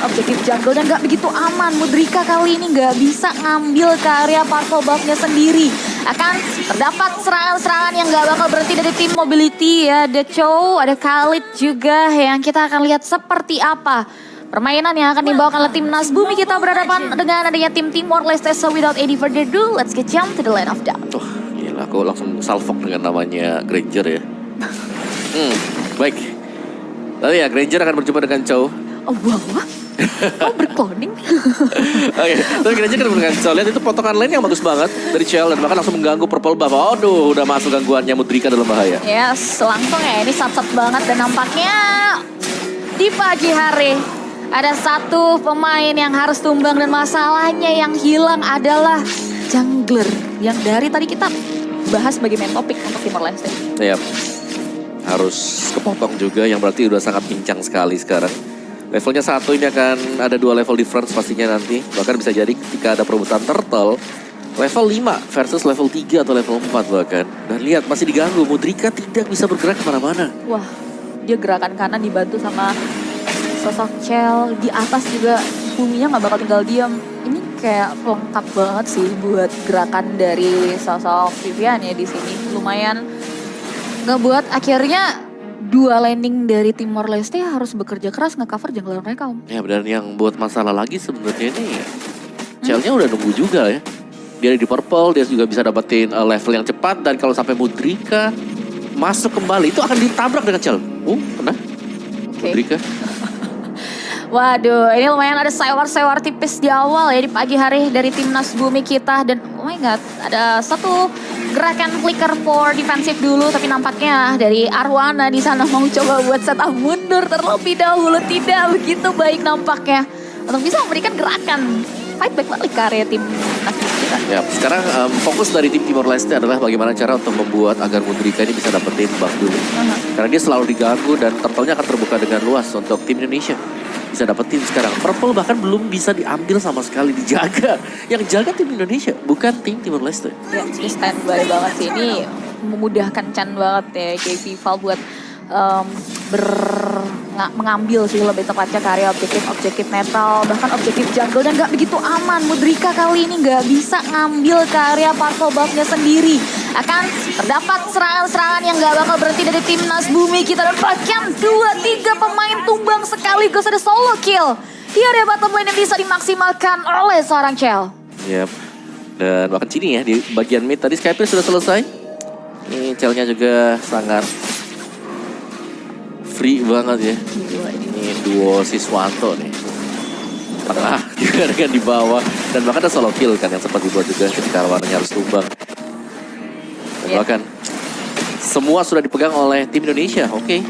Objektif jungle dan nggak begitu aman. Mudrika kali ini nggak bisa ngambil karya purple buff-nya sendiri. Akan terdapat serangan-serangan yang nggak bakal berhenti dari tim Mobility ya. Ada Chow, ada Khalid juga yang kita akan lihat seperti apa permainan yang akan dibawakan oleh timnas Bumi kita berhadapan dengan adanya tim Timor Leste. So without any further ado, let's get jump to the line of doubt. Gila, aku langsung salfok dengan namanya Granger ya. Baik. Lalu ya, Granger akan berjumpa dengan Chow. Oh wow, kau bercloning? Oke, tapi Granger akan berjumpa dengan Chow. Lihat itu potongan lane yang bagus banget dari Chow dan bahkan langsung mengganggu purple buff. Aduh, udah masuk gangguannya Mudrika dalam bahaya. Yes, langsung ya, ini sat-sat banget dan nampaknya di pagi hari ada satu pemain yang harus tumbang dan masalahnya yang hilang adalah jungler yang dari tadi kita bahas sebagai main topik untuk Timor Leste. Yap. Harus kepotong juga yang berarti udah sangat pincang sekali sekarang. Levelnya 1 ini akan ada 2 level difference pastinya nanti. Bahkan bisa jadi ketika ada perebutan turtle level 5 versus level 3 atau level 4 bahkan. Dan lihat masih diganggu, Mudrika tidak bisa bergerak kemana-mana. Wah, dia gerakan kanan dibantu sama sosok Chell. Di atas juga Buminya nggak bakal tinggal diam. Ini kayak lengkap banget sih buat gerakan dari sosok Vivian ya di sini. Lumayan ngebuat akhirnya 2 landing dari Timor Leste harus bekerja keras nge-cover jungler mereka, Om. Ya, dan yang buat masalah lagi sebenarnya ini ya, Chell-nya udah nunggu juga ya. Dia di purple, dia juga bisa dapetin level yang cepat. Dan kalau sampai Mudrika masuk kembali, itu akan ditabrak dengan Chell. Kena Mudrika. Waduh, ini lumayan ada sewar-sewar tipis di awal ya di pagi hari dari timnas Bumi kita. Dan oh my god, ada satu gerakan flicker for defensif dulu. Tapi nampaknya dari Arowana di sana mau coba buat setup mundur terlebih dahulu. Tidak begitu baik nampaknya untuk bisa memberikan gerakan fight back balik ke area timnas Bumi kita. Ya, sekarang fokus dari tim Timor Leste adalah bagaimana cara untuk membuat agar Mudrika ini bisa dapetin buff dulu. Karena dia selalu diganggu dan turtle-nya akan terbuka dengan luas untuk tim Indonesia. Bisa dapetin sekarang. Purple bahkan belum bisa diambil sama sekali, dijaga. Yang jaga tim Indonesia, bukan tim Timor Leste. Ya, ini standby banget sih. Ini memudahkan Chan banget ya, kayak Vival buat mengambil sih lebih tepatnya karya objektif metal, bahkan objektif jungle dan nggak begitu aman. Mudrika kali ini nggak bisa ngambil karya purple buff-nya sendiri. Akan terdapat serangan-serangan yang nggak bakal berhenti dari timnas Bumi kita dan bahkan 2-3 pemain tumbang sekaligus ada solo kill di area bottom lane yang bisa dimaksimalkan oleh seorang Chell. Yap. Dan bahkan sini ya di bagian mid tadi Skype sudah selesai. Ini Chell-nya juga sangat free banget ya. Ini duo Siswanto nih. Tengah juga dengan di bawah. Dan bahkan ada solo kill kan yang sempat dibuat juga ketika warnanya harus tumbang. Dan bahkan semua sudah dipegang oleh tim Indonesia. Oke.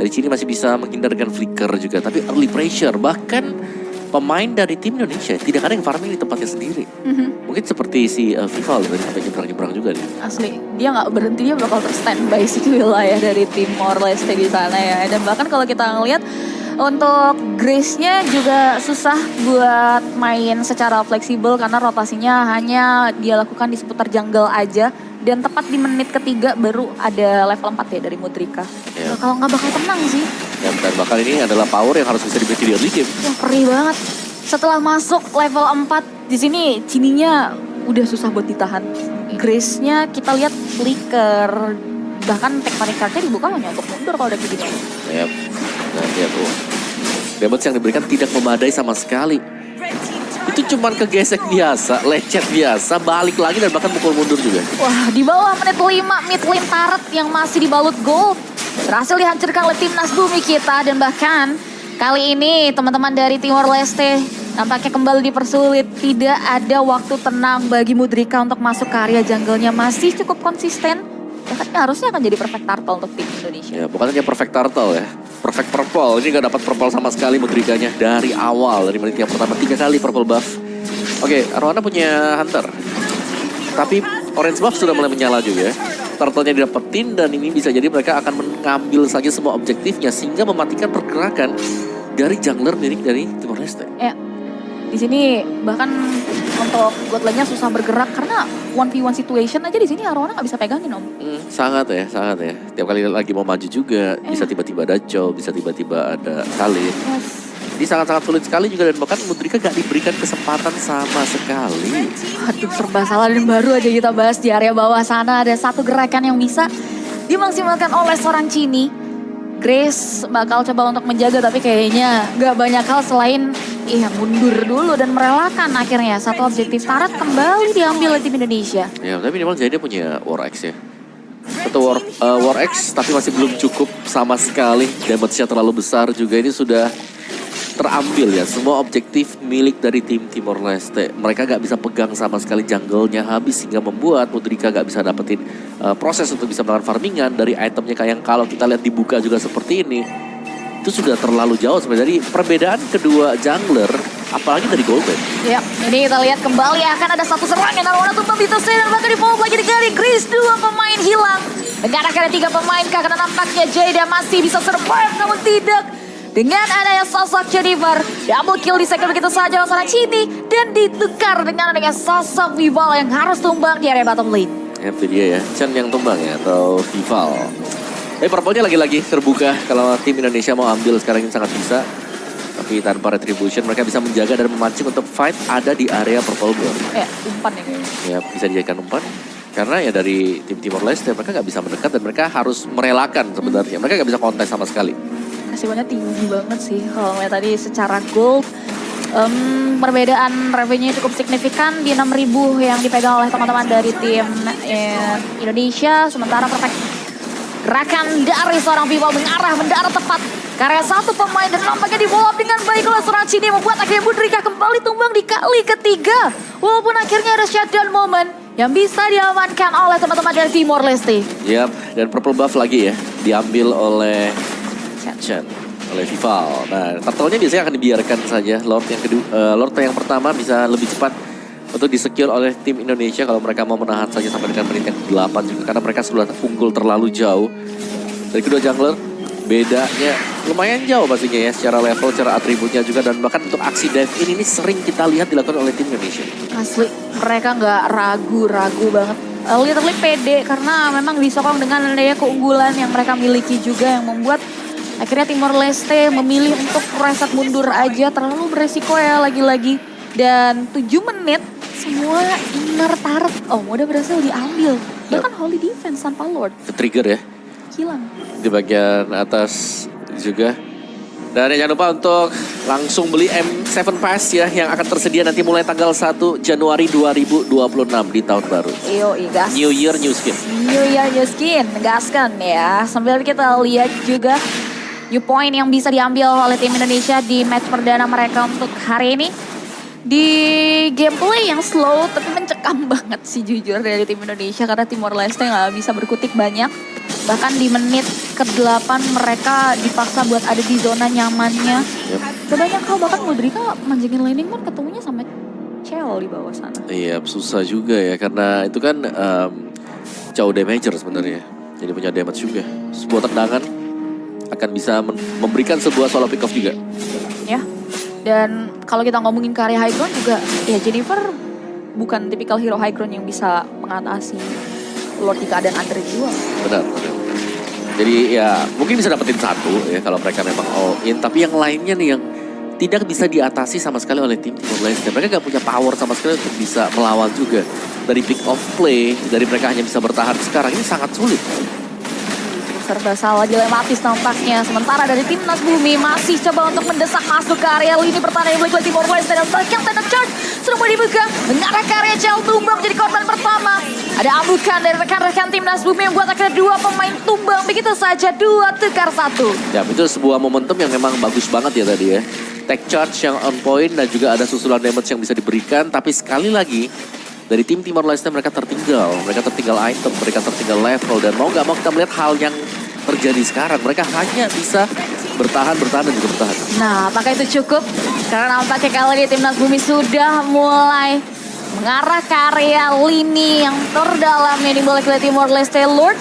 Dari sini masih bisa menghindar dengan flicker juga. Tapi early pressure. Bahkan pemain dari tim Indonesia tidak ada yang farming di tempatnya sendiri. Mungkin seperti si Vival tadi sampai nyebrang-nyebrang juga nih. Asli, dia nggak berhenti, dia bakal terstandby sih wilayah dari Timor Leste di sana ya. Dan bahkan kalau kita ngelihat untuk Grace-nya juga susah buat main secara fleksibel karena rotasinya hanya dia lakukan di seputar jungle aja. Dan tepat di menit ketiga baru ada level 4 ya dari Mudrika. Ya. Kalau nggak bakal tenang sih. Dan bahkan ini adalah power yang harus bisa dimiliki di early game. Wah, perih banget. Setelah masuk level 4 di sini Cininya udah susah buat ditahan. Grace-nya kita lihat flicker, bahkan teknik card-nya dibuka hanya untuk mundur kalau udah kayak gini. Yap. Dan lihat tuh, damage yang diberikan tidak memadai sama sekali. Itu cuman kegesek biasa, lecet biasa, balik lagi dan bahkan pukul mundur juga. Wah, di bawah menit 5 mid lane turret yang masih dibalut gold berhasil dihancurkan oleh timnas Bumi kita. Dan bahkan kali ini teman-teman dari Timor Leste nampaknya kembali dipersulit. Tidak ada waktu tenang bagi Mudrika untuk masuk ke area jungle-nya. Masih cukup konsisten. Bahkan harusnya akan jadi perfect turtle untuk tim Indonesia. Ya, bukan hanya perfect turtle ya. Perfect purple. Ini gak dapat purple sama sekali Mudrikanya dari awal. Dari menit yang pertama 3 kali purple buff. Oke, Arowana punya Hunter. Tapi orange buff sudah mulai menyala juga. Turtle-nya didapetin dan ini bisa jadi mereka akan mengambil saja semua objektifnya. Sehingga mematikan pergerakan dari jungler milik dari Timor Leste. Ya, di sini bahkan untuk bot lane-nya susah bergerak karena 1v1 situation aja di sini Arowana nggak bisa pegangin, Om. Sangat ya. Tiap kali lagi mau maju juga bisa tiba-tiba ada Chow, bisa tiba-tiba ada Khalid. Yes. Ini sangat-sangat sulit sekali juga dan bahkan Mudrika gak diberikan kesempatan sama sekali. Aduh serba salah dan baru aja kita bahas di area bawah sana ada satu gerakan yang bisa dimaksimalkan oleh seorang Cini. Grace bakal coba untuk menjaga tapi kayaknya gak banyak hal selain mundur dulu dan merelakan akhirnya satu objektif Tarat kembali diambil oleh tim Indonesia. Ya tapi minimal jadi dia punya War X ya. Atau War X tapi masih belum cukup sama sekali. Damage-nya terlalu besar juga ini sudah terambil ya. Semua objektif milik dari tim Timor Leste. Mereka gak bisa pegang sama sekali jungle-nya habis sehingga membuat Mudrika gak bisa dapetin proses untuk bisa melakukan farmingan dari itemnya kayak yang kalau kita lihat dibuka juga seperti ini. Itu sudah terlalu jauh sebenarnya dari perbedaan kedua jungler apalagi dari Golden. Ya, ini kita lihat kembali akan ada satu serangan Arwana tumpang di Tosei dan bahkan di follow lagi dari Grace. 2 pemain hilang. Dengan akhirnya 3 pemain karena nampaknya Jada masih bisa survive namun tidak. Dengan adanya sosok Jennifer, double kill di segmen begitu saja oleh seorang Cini dan ditukar dengan adanya sosok Vival yang harus tumbang di area bottom lane. Ya, itu dia ya, Chen yang tumbang ya atau Vival. Purple-nya lagi-lagi terbuka kalau tim Indonesia mau ambil sekarang ini sangat bisa. Tapi tanpa retribution mereka bisa menjaga dan memancing untuk fight ada di area purple buff. Ya, umpan ya kayaknya. Ya, bisa dijadikan umpan. Karena ya dari tim Timor Leste mereka nggak bisa mendekat dan mereka harus merelakan sebenarnya. Mereka nggak bisa kontak sama sekali. Kasihnya tinggi banget sih kalau ngeliat tadi secara gold. Perbedaan revenue cukup signifikan di 6.000 yang dipegang oleh teman-teman dari tim Indonesia. Sementara perfect gerakan dari seorang Vival mendarat tepat karya satu pemain dan nampaknya di follow up dengan baik oleh seorang Cini membuat akhirnya Mudrika kembali tumbang di kali ketiga. Walaupun akhirnya ada shutdown moment yang bisa diamankan oleh teman-teman dari Timor Leste. Yap, dan purple buff lagi ya diambil oleh Chen oleh Vival. Nah, turtle-nya biasanya akan dibiarkan saja. Lord yang kedua, Lord yang pertama bisa lebih cepat untuk disecure oleh tim Indonesia kalau mereka mau menahan saja sampai dengan menit yang 8 juga karena mereka sudah unggul terlalu jauh. Dari kedua jungler bedanya lumayan jauh pastinya ya secara level, secara atributnya juga dan bahkan untuk aksi dive ini sering kita lihat dilakukan oleh tim Indonesia. Asli, mereka nggak ragu banget. Literally pede karena memang disokong dengan daya keunggulan yang mereka miliki juga yang membuat akhirnya Timor Leste memilih untuk reset mundur aja, terlalu beresiko ya lagi-lagi. Dan 7 menit semua inner Tarat, udah berhasil diambil. Bahkan Holy Defense tanpa Lord. Ke-trigger ya. Hilang. Di bagian atas juga. Dan jangan lupa untuk langsung beli M7 Pass ya yang akan tersedia nanti mulai tanggal 1 Januari 2026 di tahun baru. Gas. New Year, New Skin. New Year, New Skin. Gaskan ya. Sambil kita lihat juga new point yang bisa diambil oleh tim Indonesia di match perdana mereka untuk hari ini. Di gameplay yang slow tapi mencekam banget sih jujur dari tim Indonesia karena Timor Leste nggak bisa berkutik banyak. Bahkan di menit ke-8 mereka dipaksa buat ada di zona nyamannya. Sebanyak hal bahkan Mudrika manjingin laning pun ketemunya sama Chell di bawah sana. Iya susah juga ya karena itu kan jauh damager sebenarnya. Jadi punya damage juga. Sebuah tendangan akan bisa memberikan sebuah solo pick off juga. Ya. Dan kalau kita ngomongin karya high ground juga, ya Jennifer bukan tipikal hero high ground yang bisa mengatasi Lord di keadaan underjual. Benar. Jadi ya mungkin bisa dapetin satu ya kalau mereka memang all in. Tapi yang lainnya nih yang tidak bisa diatasi sama sekali oleh tim Timor Leste. Mereka gak punya power sama sekali untuk bisa melawan juga. Dari pick off play, dari mereka hanya bisa bertahan sekarang ini sangat sulit. Serba salah, dilematis nampaknya. Sementara dari timnas Bumi masih coba untuk mendesak masuk ke area lini pertahanan yang milik Timor Leste. Dan bagian tanda charge sudah mulai dibuka. Mengarah ke area Chell tumbang menjadi korban pertama. Ada ambukan dari rekan-rekan timnas Bumi yang buat akhirnya 2 pemain tumbang. Begitu saja 2 tukar 1. Ya itu sebuah momentum yang memang bagus banget ya tadi ya. Tech charge yang on point dan juga ada susulan damage yang bisa diberikan. Tapi sekali lagi dari tim Timor Leste mereka tertinggal item, mereka tertinggal level. Dan mau gak mau kita melihat hal yang terjadi sekarang. Mereka hanya bisa bertahan dan juga bertahan. Nah, apakah itu cukup? Karena nampaknya kali ini timnas Bumi sudah mulai mengarah ke area lini yang terdalam yang dimiliki oleh Timor Leste. Lord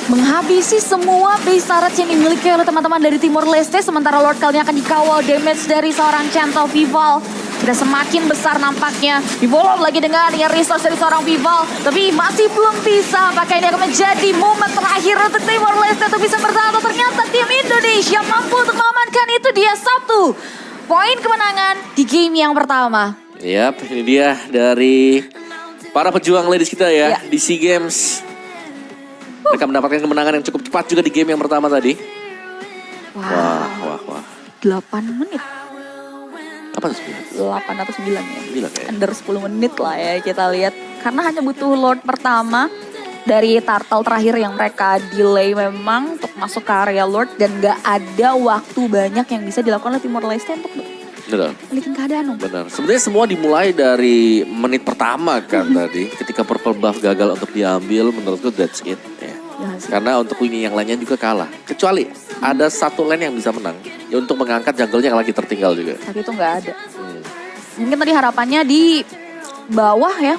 menghabisi semua base turret yang dimiliki oleh teman-teman dari Timor Leste. Sementara Lord kali ini akan dikawal damage dari seorang Chantal Vival. Sudah semakin besar nampaknya. Di-follow lagi dengan resource dari seorang Vival. Tapi masih belum bisa. Apakah ini akan menjadi momen terakhir untuk Timor Leste untuk bisa bertahan. Atau ternyata tim Indonesia mampu untuk mengamankan itu dia. 1 poin kemenangan di game yang pertama. Yap, ini dia dari para pejuang ladies kita ya, Ya. di SEA Games. Mereka mendapatkan kemenangan yang cukup cepat juga di game yang pertama tadi. Wah. 8 menit. Apa tuh 8 atau 9 ya. 9 ya? Under 10 menit lah ya kita lihat. Karena hanya butuh Lord pertama dari turtle terakhir yang mereka delay memang untuk masuk ke area Lord. Dan gak ada waktu banyak yang bisa dilakukan oleh Timor Leste untuk Benar. balikin keadaan. Benar. Sebenarnya semua dimulai dari menit pertama kan tadi. Ketika purple buff gagal untuk diambil, menurutku that's it. Ya. Karena untuk ini yang lainnya juga kalah. Kecuali ada satu lane yang bisa menang. Ya untuk mengangkat jungle-nya yang lagi tertinggal juga. Tapi itu gak ada. Mungkin tadi harapannya di bawah ya.